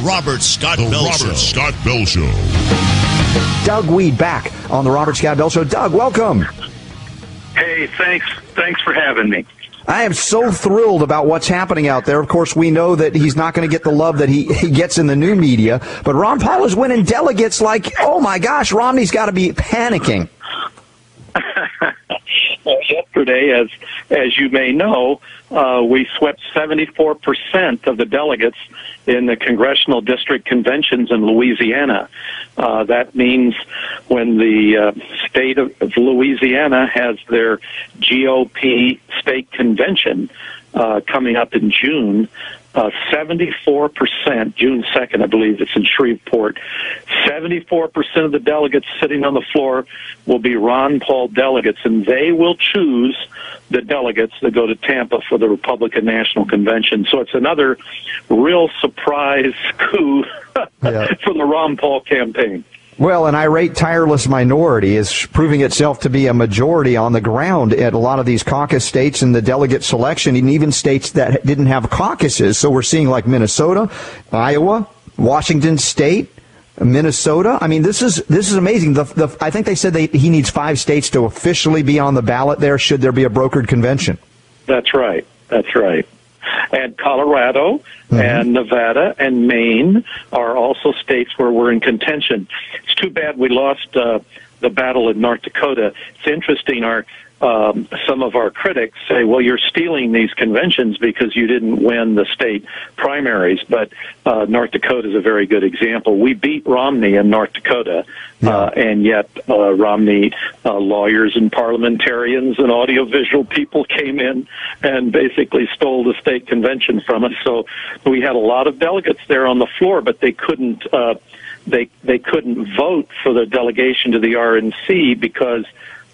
Robert Scott Bell Show. Doug Wead back on the Robert Scott Bell Show. Doug, welcome. Hey, thanks for having me. I am so thrilled about what's happening out there. Of course, we know that he's not going to get the love that he gets in the new media, but Ron Paul is winning delegates like, oh my gosh, Romney's got to be panicking. Well, yesterday, as you may know, we swept 74% of the delegates in the congressional district conventions in Louisiana. That means when the state of Louisiana has their GOP state convention coming up in June, 74%, June 2nd, I believe it's in Shreveport, 74% of the delegates sitting on the floor will be Ron Paul delegates, and they will choose the delegates that go to Tampa for the Republican National Convention. So it's another real surprise coup for the Ron Paul campaign. Well, an irate, tireless minority is proving itself to be a majority on the ground at a lot of these caucus states in the delegate selection, and even states that didn't have caucuses. So we're seeing like Minnesota, Iowa, Washington State, Minnesota. I mean, this is amazing. I think they said he needs 5 states to officially be on the ballot there should there be a brokered convention. That's right. And Colorado and Nevada and Maine are also states where we're in contention. It's too bad we lost the battle in North Dakota. It's interesting, some of our critics say, well, you're stealing these conventions because you didn't win the state primaries. But North Dakota is a very good example. We beat Romney in North Dakota, and yet Romney lawyers and parliamentarians and audiovisual people came in and basically stole the state convention from us. So we had a lot of delegates there on the floor, but they couldn't they couldn't vote for the delegation to the RNC because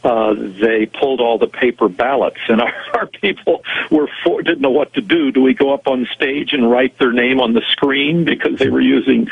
they pulled all the paper ballots, and our people didn't know what to do. Do we go up on stage and write their name on the screen because they were using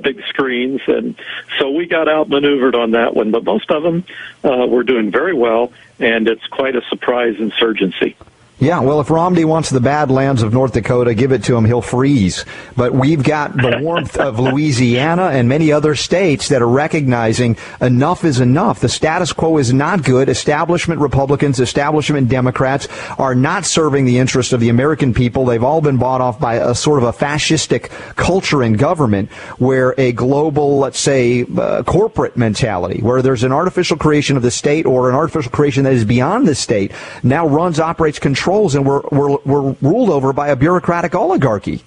big screens? And so we got outmaneuvered on that one. But most of them were doing very well, and it's quite a surprise insurgency. Yeah, well, if Romney wants the Badlands of North Dakota, give it to him, he'll freeze. But we've got the warmth of Louisiana and many other states that are recognizing enough is enough. The status quo is not good. Establishment Republicans, establishment Democrats are not serving the interest of the American people. They've all been bought off by a sort of a fascistic culture in government where a global, let's say, corporate mentality, where there's an artificial creation of the state or an artificial creation that is beyond the state, now operates, controls, and we're ruled over by a bureaucratic oligarchy.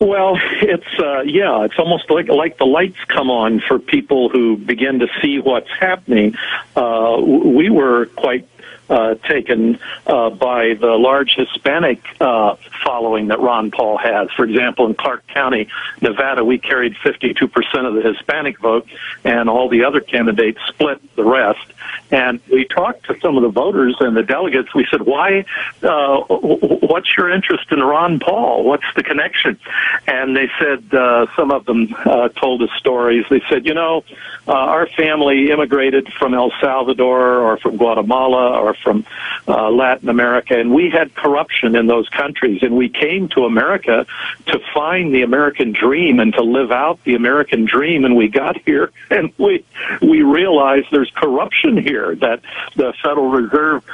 Well, it's almost like the lights come on for people who begin to see what's happening. We were quite taken by the large Hispanic following that Ron Paul has. For example, in Clark County, Nevada, we carried 52% of the Hispanic vote, and all the other candidates split the rest. And we talked to some of the voters and the delegates. We said, why, what's your interest in Ron Paul? What's the connection? And they said, some of them told us stories. They said, our family immigrated from El Salvador or from Guatemala or from Latin America, and we had corruption in those countries. And we came to America to find the American dream and to live out the American dream. And we got here and we realized there's corruption here, that the Federal Reserve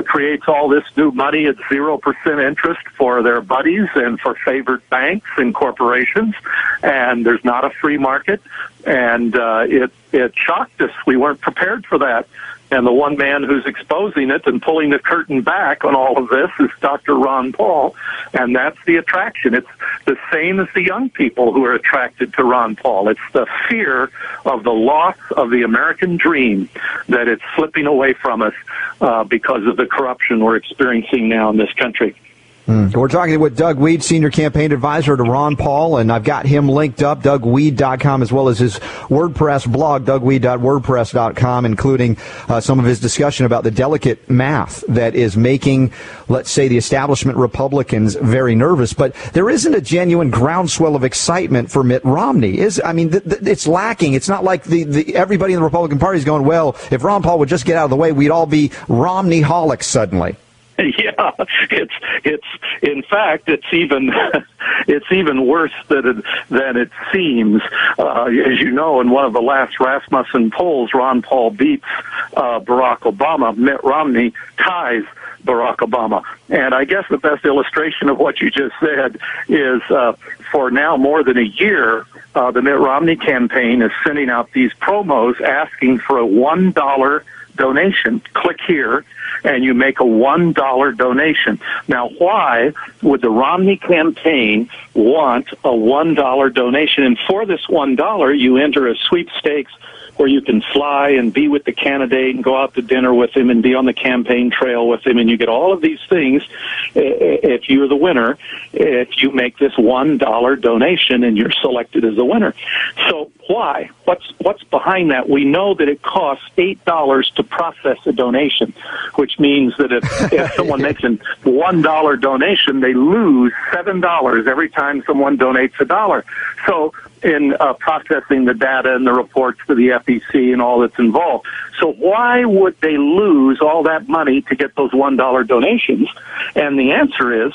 creates all this new money at 0% interest for their buddies and for favored banks and corporations, and there's not a free market. And it shocked us. We weren't prepared for that. And the one man who's exposing it and pulling the curtain back on all of this is Dr. Ron Paul, and that's the attraction. It's the same as the young people who are attracted to Ron Paul. It's the fear of the loss of the American dream, that it's slipping away from us because of the corruption we're experiencing now in this country. We're talking with Doug Wead, Senior Campaign Advisor to Ron Paul, and I've got him linked up, DougWead.com, as well as his WordPress blog, DougWead.wordpress.com, including some of his discussion about the delicate math that is making, let's say, the establishment Republicans very nervous. But there isn't a genuine groundswell of excitement for Mitt Romney. It's lacking. It's not like everybody in the Republican Party is going, well, if Ron Paul would just get out of the way, we'd all be Romney-holics suddenly. Yeah, it's in fact it's even it's even worse than it seems. As you know, in one of the last Rasmussen polls, Ron Paul beats Barack Obama. Mitt Romney ties Barack Obama. And I guess the best illustration of what you just said is for now more than a year, the Mitt Romney campaign is sending out these promos asking for a $1 donation. Click here, and you make a $1 donation. Now, why would the Romney campaign want a $1 donation? And for this $1, you enter a sweepstakes where you can fly and be with the candidate and go out to dinner with him and be on the campaign trail with him, and you get all of these things if you're the winner, if you make this $1 donation and you're selected as the winner. So why? What's behind that? We know that it costs $8 to process a donation, which means that if someone makes a $1 donation, they lose $7 every time someone donates $1. So in processing the data and the reports to the FEC and all that's involved. So why would they lose all that money to get those $1 donations? And the answer is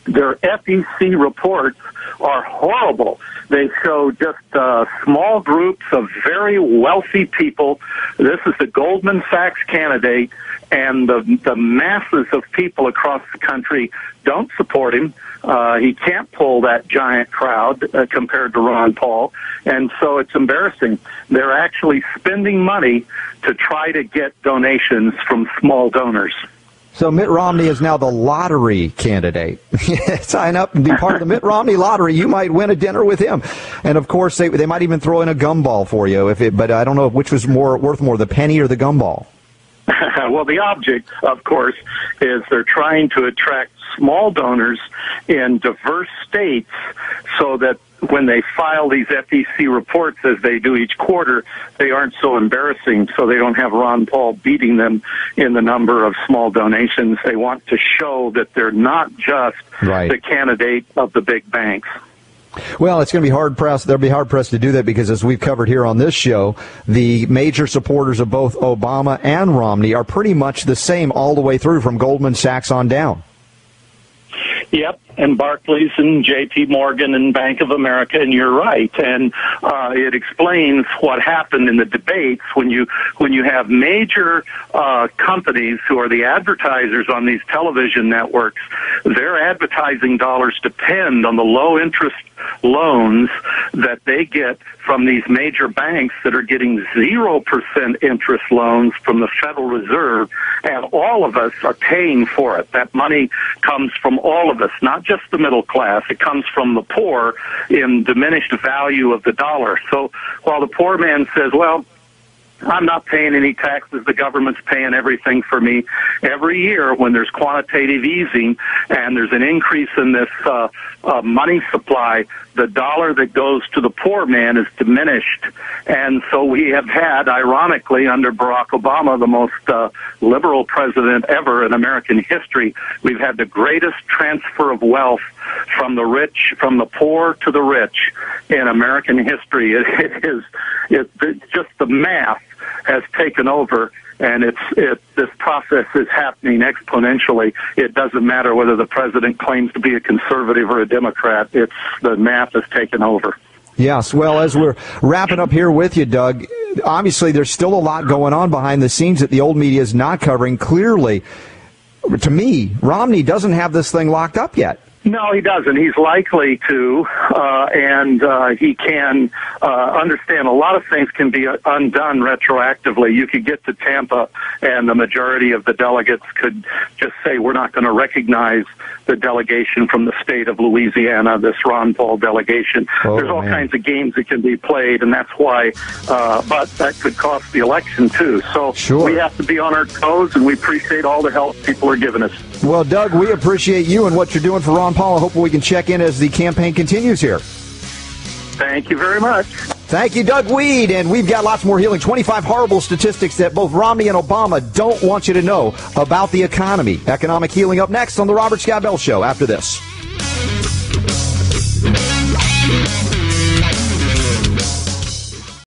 their FEC reports are horrible. They show just small groups of very wealthy people. This is the Goldman Sachs candidate, and the masses of people across the country don't support him. He can't pull that giant crowd compared to Ron Paul, and so it's embarrassing. They're actually spending money to try to get donations from small donors. So Mitt Romney is now the lottery candidate. Sign up and be part of the Mitt Romney lottery. You might win a dinner with him. And, of course, they might even throw in a gumball for you. But I don't know which was worth more, the penny or the gumball. Well, the object, of course, is they're trying to attract small donors in diverse states so that when they file these FEC reports, as they do each quarter, they aren't so embarrassing, so they don't have Ron Paul beating them in the number of small donations. They want to show that they're not just the candidate of the big banks. Well, it's going to be hard-pressed. They'll be hard-pressed to do that because, as we've covered here on this show, the major supporters of both Obama and Romney are pretty much the same all the way through from Goldman Sachs on down. Yep, and Barclays and J.P. Morgan and Bank of America, and you're right. And it explains what happened in the debates when you have major companies who are the advertisers on these television networks. Their advertising dollars depend on the low-interest loans that they get from these major banks that are getting 0% interest loans from the Federal Reserve, and all of us are paying for it. That money comes from all of us, not just the middle class. It comes from the poor in diminished value of the dollar. So while the poor man says, well, I'm not paying any taxes. The government's paying everything for me. Every year when there's quantitative easing and there's an increase in this money supply, the dollar that goes to the poor man is diminished. And so we have had, ironically, under Barack Obama, the most liberal president ever in American history, we've had the greatest transfer of wealth from the rich, from the poor to the rich in American history. It's just the math has taken over, and this process is happening exponentially. It doesn't matter whether the president claims to be a conservative or a Democrat. The math has taken over. Yes, well, as we're wrapping up here with you, Doug, obviously there's still a lot going on behind the scenes that the old media is not covering. Clearly, to me, Romney doesn't have this thing locked up yet. No, he doesn't. He's likely to, and he can understand a lot of things can be undone retroactively. You could get to Tampa, and the majority of the delegates could just say, we're not going to recognize the delegation from the state of Louisiana, this Ron Paul delegation. There's all kinds of games that can be played, and that's why, but that could cost the election, too. So we have to be on our toes, and we appreciate all the help people are giving us. Well, Doug, we appreciate you and what you're doing for Ron Paul. I hope we can check in as the campaign continues here. Thank you very much. Thank you, Doug Wead. And we've got lots more healing. 25 horrible statistics that both Romney and Obama don't want you to know about the economy. Economic healing up next on The Robert Scott Bell Show after this.